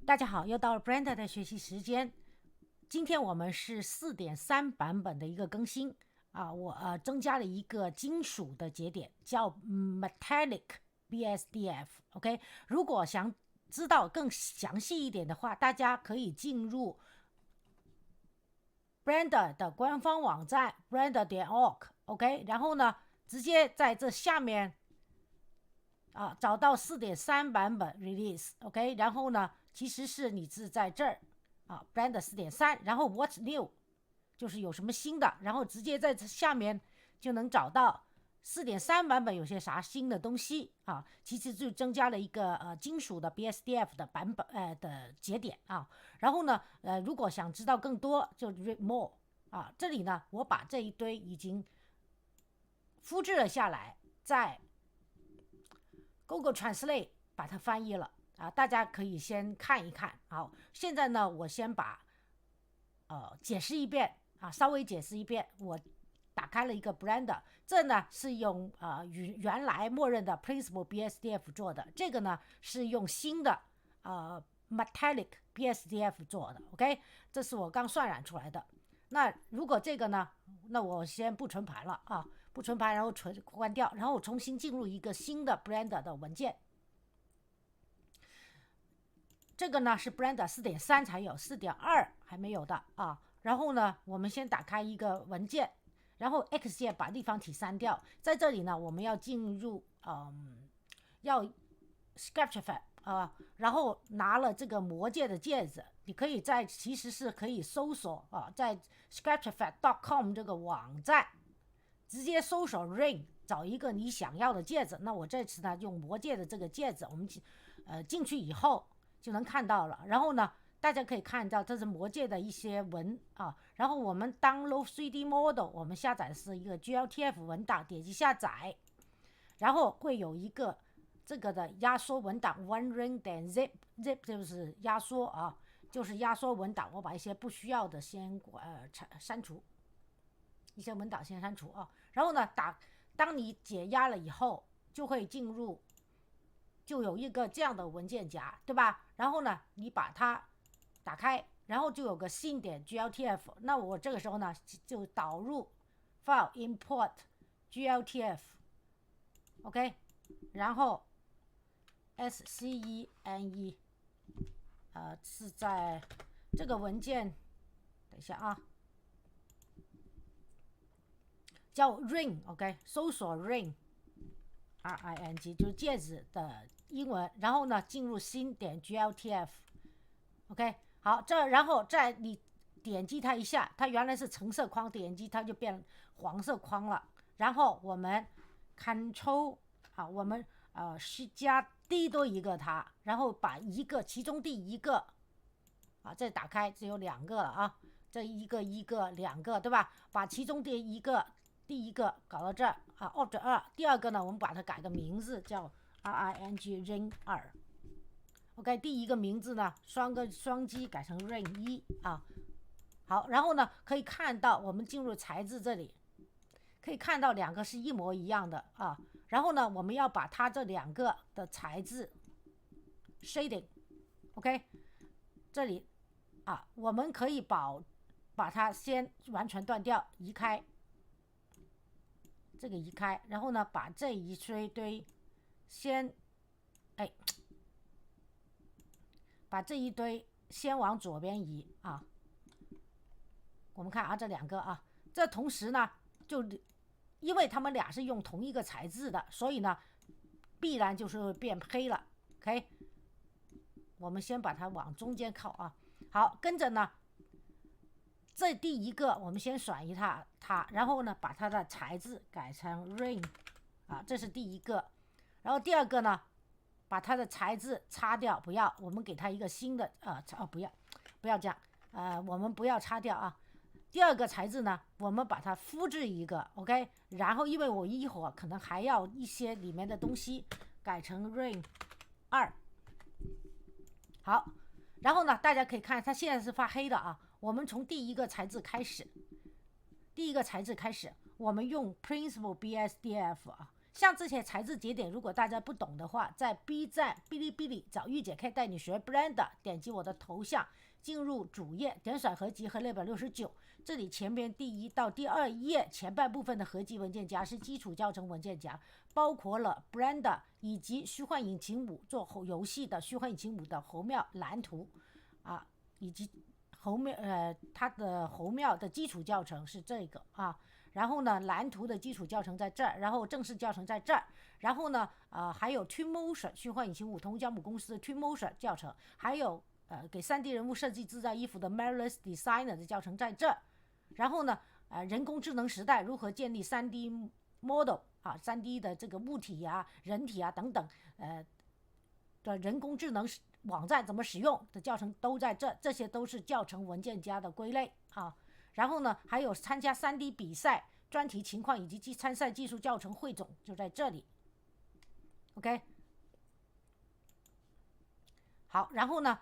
大家好，又到了 Brenda 的学习时间。今天我们是 4.3 版本的一个更新啊，我增加了一个金属的节点，叫 Metallic BSDF。OK， 如果想知道更详细一点的话，大家可以进入 Brenda 的官方网站 brenda.org。OK， 然后呢，直接在这下面找到 4.3 版本 release。OK， 然后呢，其实是你是在这儿Brenda 4.3，然后 What's new 就是有什么新的，然后直接在这下面就能找到 4.3 版本有些啥新的东西其实就增加了一个金属的 BSDF 的版本的节点然后呢如果想知道更多就 read more 这里呢我把这一堆已经复制了下来，在 Google Translate 把它翻译了大家可以先看一看。好，现在呢我先把解释一遍稍微解释一遍。我打开了一个 Blender， 这呢是用原来默认的 Principal BSDF 做的，这个呢是用新的Metallic BSDF 做的。 OK， 这是我刚渲染出来的。那如果这个呢，那我先不存盘了不存盘，然后关掉，然后我重新进入一个新的 Blender 的文件。这个呢是 Blender 4.3 才有，4.2 还没有的然后呢我们先打开一个文件，然后 X 键把立方体删掉。在这里呢我们要进入要 Sketchfab然后拿了这个魔戒的戒指，你可以其实是可以搜索在 Sketchfab.com 这个网站直接搜索 Ring， 找一个你想要的戒指。那我这次呢用魔戒的这个戒指，我们进去以后就能看到了。然后呢大家可以看到这是魔戒的一些文然后我们 download 3D model， 我们下载的是一个 GLTF 文档，点击下载，然后会有一个这个的压缩文档 OneRing.zip， zip 就是压缩就是压缩文档。我把一些不需要的先删除，一些文档先删除然后呢当你解压了以后，就会进入，就有一个这样的文件夹，对吧？然后呢你把它打开，然后就有个新点 GLTF。 那我这个时候呢就导入 File Import GLTF OK， 然后 SCENE 是在这个文件，等一下叫 Ring OK， 搜索 Ring RING 就是戒指的英文，然后呢进入新点 GLTF OK。 好，然后你点击它一下，它原来是橙色框，点击它就变黄色框了。然后我们 Ctrl 我们是加D 多一个它，然后把其中第一个再打开，只有两个了这一个两个，对吧？把其中第一个搞到这儿Alt 2，第二个呢我们把它改个名字叫 RING Ring 2 OK， 第一个名字呢双击改成 Ring 1好，然后呢可以看到我们进入材质这里，可以看到两个是一模一样的然后呢我们要把它这两个的材质 shading OK， 这里我们可以把它先完全断掉，移开，这个移开，然后呢把这一堆先把这一堆先往左边移我们看这两个这同时呢就因为他们俩是用同一个材质的，所以呢必然就是变黑了 OK， 我们先把它往中间靠好，跟着呢这第一个我们先选一它，然后呢把它的材质改成 Ring 这是第一个。然后第二个呢把它的材质擦掉，不要，我们给它一个新的不要这样我们不要擦掉第二个材质呢我们把它复制一个 OK， 然后因为我一会儿可能还要一些里面的东西，改成 Ring 2。好，然后呢大家可以看它现在是发黑的我们从第一个材质开始，我们用 Principal BSDF 像这些材质节点，如果大家不懂的话，在 B 站、哔哩哔哩找御姐 K 带你学 Blender， 点击我的头像，进入主页，点选合集和列表69，这里前边第1到第2页前半部分的合集文件夹是基础教程文件夹，包括了 Blender 以及虚幻引擎5做游戏的虚幻引擎5的侯庙蓝图啊，以及它的侯庙的基础教程是这个啊。然后呢，蓝图的基础教程在这儿，然后正式教程在这儿，然后呢，还有 Twinmotion 虚幻引擎5同姜母公司的 Twinmotion 教程，还有给 3D 人物设计制造衣服的 Marvelous Designer 的教程在这儿。然后呢，人工智能时代如何建立 3D model 啊，3D 的这个物体啊、人体啊等等，的人工智能网站怎么使用的教程都在这，这些都是教程文件夹的归类啊。然后呢，还有参加 3D 比赛专题情况以及参赛技术教程汇总就在这里 OK。 好，然后呢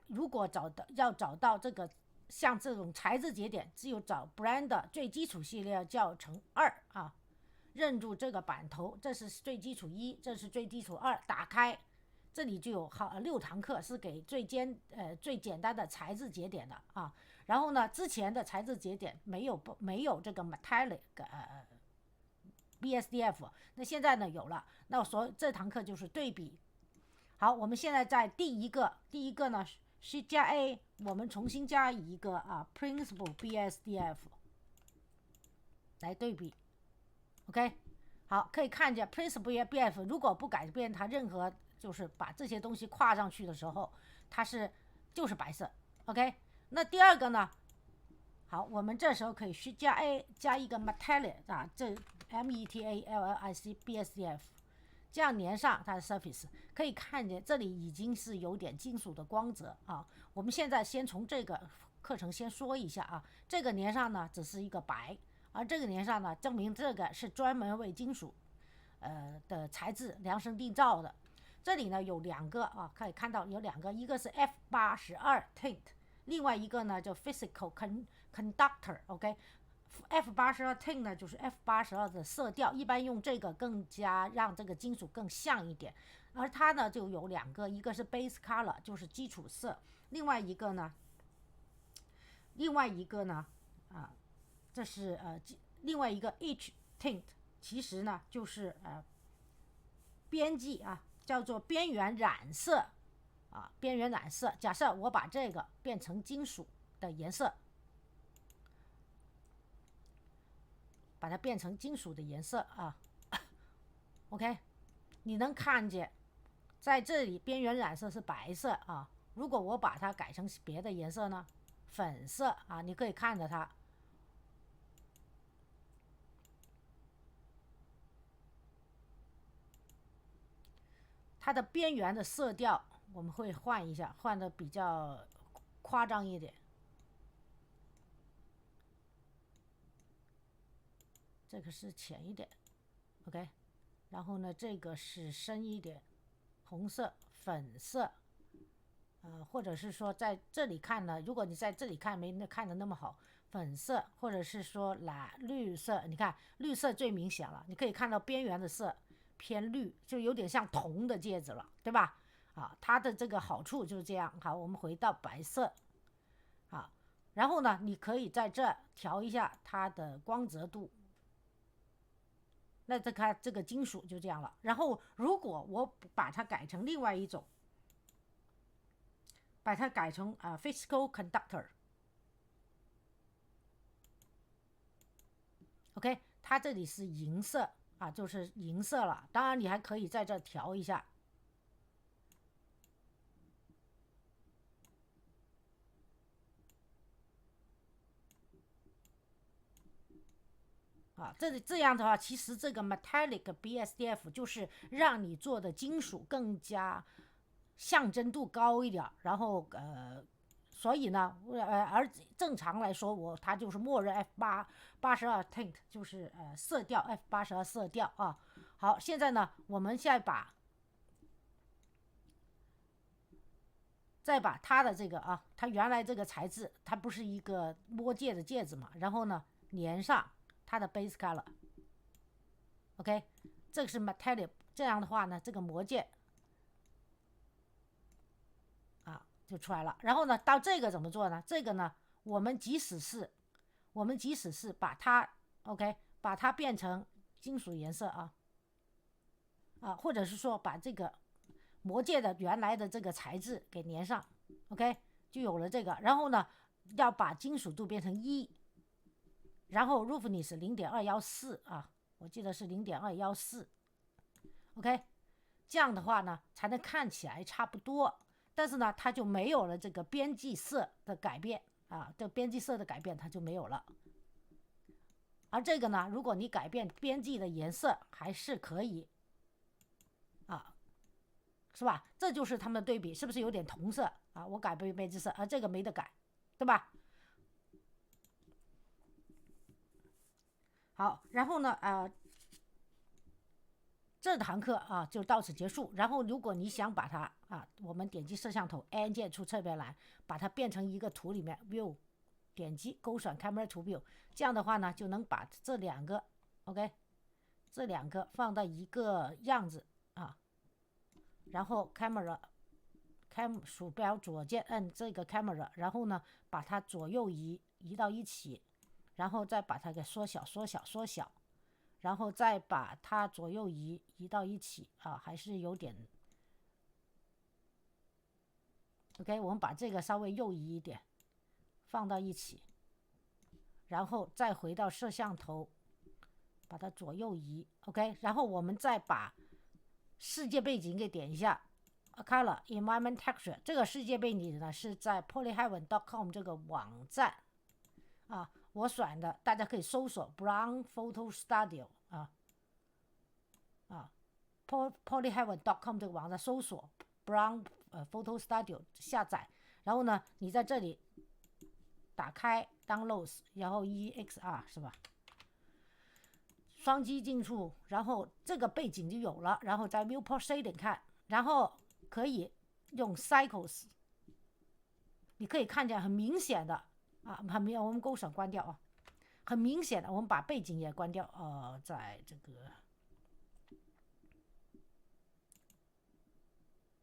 如果要找到这个像这种材质节点，只有找 Blender 最基础系列教程2啊，认住这个版头，这是最基础1，这是最基础2，打开这里就有6堂课是给最简单的材质节点的啊。然后呢，之前的材质节点没有这个 metallic BSDF， 那现在呢有了，那这堂课就是对比。好，我们现在在第一个呢是加 A， 我们重新加一个Principal BSDF 来对比 OK。 好，可以看见 Principal BSDF 如果不改变它任何，就是把这些东西跨上去的时候，它就是白色 OK。 那第二个呢，好，我们这时候可以去加 A 加一个 metallic 这 metallic BSDF， 这样粘上它的 surface， 可以看见这里已经是有点金属的光泽啊。我们现在先从这个课程先说一下啊，这个粘上呢只是一个白，而这个粘上呢证明这个是专门为金属的材质量身定造的。这里呢有2个啊，可以看到有2个，一个是 F82 tint， 另外一个呢叫 physical conductor OK。 F82 tint 呢就是 F82 的色调，一般用这个更加让这个金属更像一点。而它呢就有2个，一个是 base color 就是基础色，另外一个呢这是另外一个 H tint， 其实呢就是边际啊，叫做边缘染色啊，边缘染色。假设我把这个变成金属的颜色，把它变成金属的颜色啊OK。 你能看见在这里边缘染色是白色啊，如果我把它改成别的颜色呢，粉色啊，你可以看着它的边缘的色调我们会换一下，换的比较夸张一点。这个是浅一点 OK， 然后呢这个是深一点，红色、粉色或者是说在这里看呢，如果你在这里看没看的那么好，粉色或者是说绿色，你看绿色最明显了，你可以看到边缘的色偏绿，就有点像铜的戒指了，对吧？它的这个好处就是这样。好，我们回到白色然后呢你可以在这调一下它的光泽度，那这个金属就这样了。然后如果我把它改成另外一种，把它改成physical conductor OK， 它这里是银色就是银色了。当然你还可以在这调一下这样的话，其实这个 metallic BSDF 就是让你做的金属更加象征度高一点，然后所以呢而正常来说它就是默认 F82 tint 就是色调 F82 色调好，现在呢我们再把它的这个它原来这个材质它不是一个摸戒的戒指嘛，然后呢粘上它的 base color OK， 这个是 metallic， 这样的话呢，这个魔戒啊就出来了。然后呢，到这个怎么做呢？这个呢，我们即使是把它 OK， 把它变成金属颜色或者是说把这个魔戒的原来的这个材质给粘上 OK， 就有了这个。然后呢，要把金属度变成1，然后 roughness 0.214我记得是0.214 OK， 这样的话呢才能看起来差不多，但是呢它就没有了这个边际色的改变这边际色的改变它就没有了。而这个呢，如果你改变边际的颜色还是可以是吧？这就是它们的对比，是不是有点同色我改边际色，而这个没得改，对吧？好，然后呢这堂课就到此结束。然后如果你想把它我们点击摄像头 N 键出侧边栏，把它变成一个图里面 View， 点击勾选 Camera to View， 这样的话呢就能把这两个 OK， 这两个放到一个样子然后 Camera 鼠标左键摁这个 Camera， 然后呢把它左右移到一起，然后再把它给缩小，然后再把它左右移到一起还是有点 OK， 我们把这个稍微右移一点放到一起，然后再回到摄像头把它左右移 OK， 然后我们再把世界背景给点一下 Color Environment Texture， 这个世界背景呢是在 polyheaven.com 这个网站我选的，大家可以搜索 Brown Photo Studio polyheaven.com 这个网站搜索 Brown Photo Studio 下载，然后呢你在这里打开 Downloads， 然后 EXR 是吧？双击进出，然后这个背景就有了，然后在 Viewport Shading 看，然后可以用 Cycles， 你可以看见很明显的很明显，我们勾选关掉很明显的，我们把背景也关掉在这个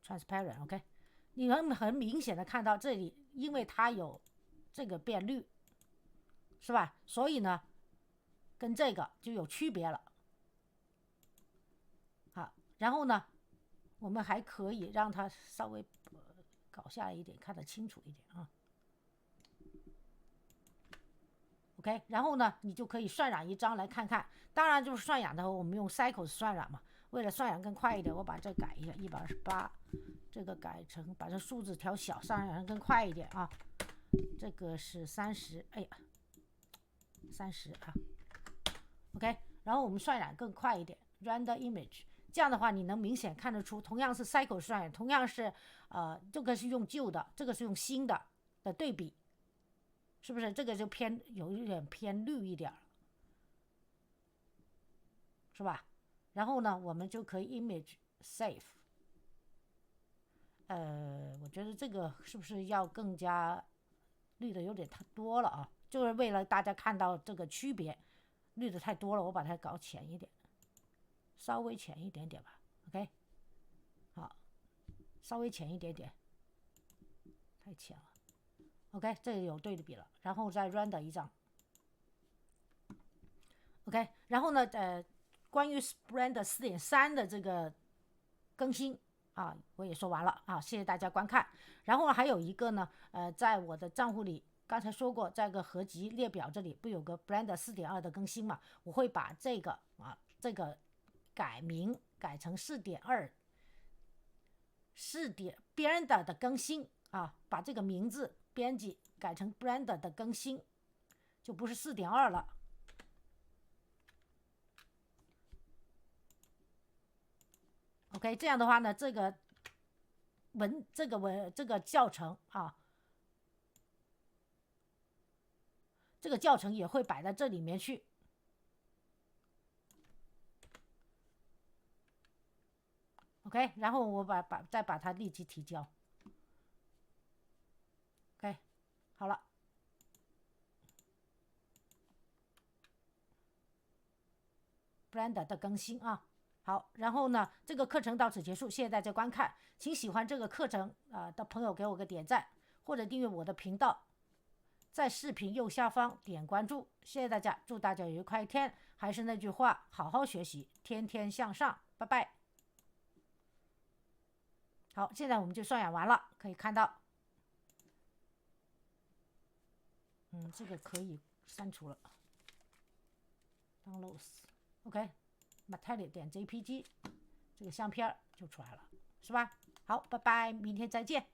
Transparent OK， 你能很明显的看到这里，因为它有这个变绿是吧？所以呢跟这个就有区别了然后呢我们还可以让它稍微搞下来一点，看得清楚一点OK， 然后呢你就可以渲染一张来看看。当然就是渲染的我们用 Cycles 渲染嘛，为了渲染更快一点，我把这改一下128，这个改成把这数字调小，渲染更快一点这个是30，哎呀30OK， 然后我们渲染更快一点 Render Image， 这样的话你能明显看得出，同样是 Cycle 渲染，同样是这个是用旧的，这个是用新的对比，是不是这个就有一点偏绿一点是吧？然后呢我们就可以 Image Save， 我觉得这个是不是要更加绿的有点太多了就是为了大家看到这个区别，绿的太多了，我把它搞浅一点，稍微浅一点点吧 OK， 好，稍微浅一点点，太浅了 OK， 这里有对比了，然后再 render 一张 OK， 然后呢关于 Blender 4.3 的这个更新我也说完了谢谢大家观看。然后还有一个呢在我的账户里刚才说过，在个合集列表这里不有个 Blender 4.2 的更新嘛，我会把这个这个改名改成4.2 Blender 的更新把这个名字编辑改成 Blender 的更新，就不是4.2了OK， 这样的话呢这个教程这个教程也会摆在这里面去OK， 然后我再把它立即提交 OK， 好了。Blender 的更新啊。好，然后呢，这个课程到此结束，谢谢大家观看。请喜欢这个课程的朋友给我个点赞，或者订阅我的频道，在视频右下方点关注。谢谢大家，祝大家有愉快一天。还是那句话，好好学习，天天向上，拜拜。好，现在我们就算演完了，可以看到，这个可以删除了。downloads，OK，material.jpg，这个相片就出来了，是吧？好，拜拜，明天再见。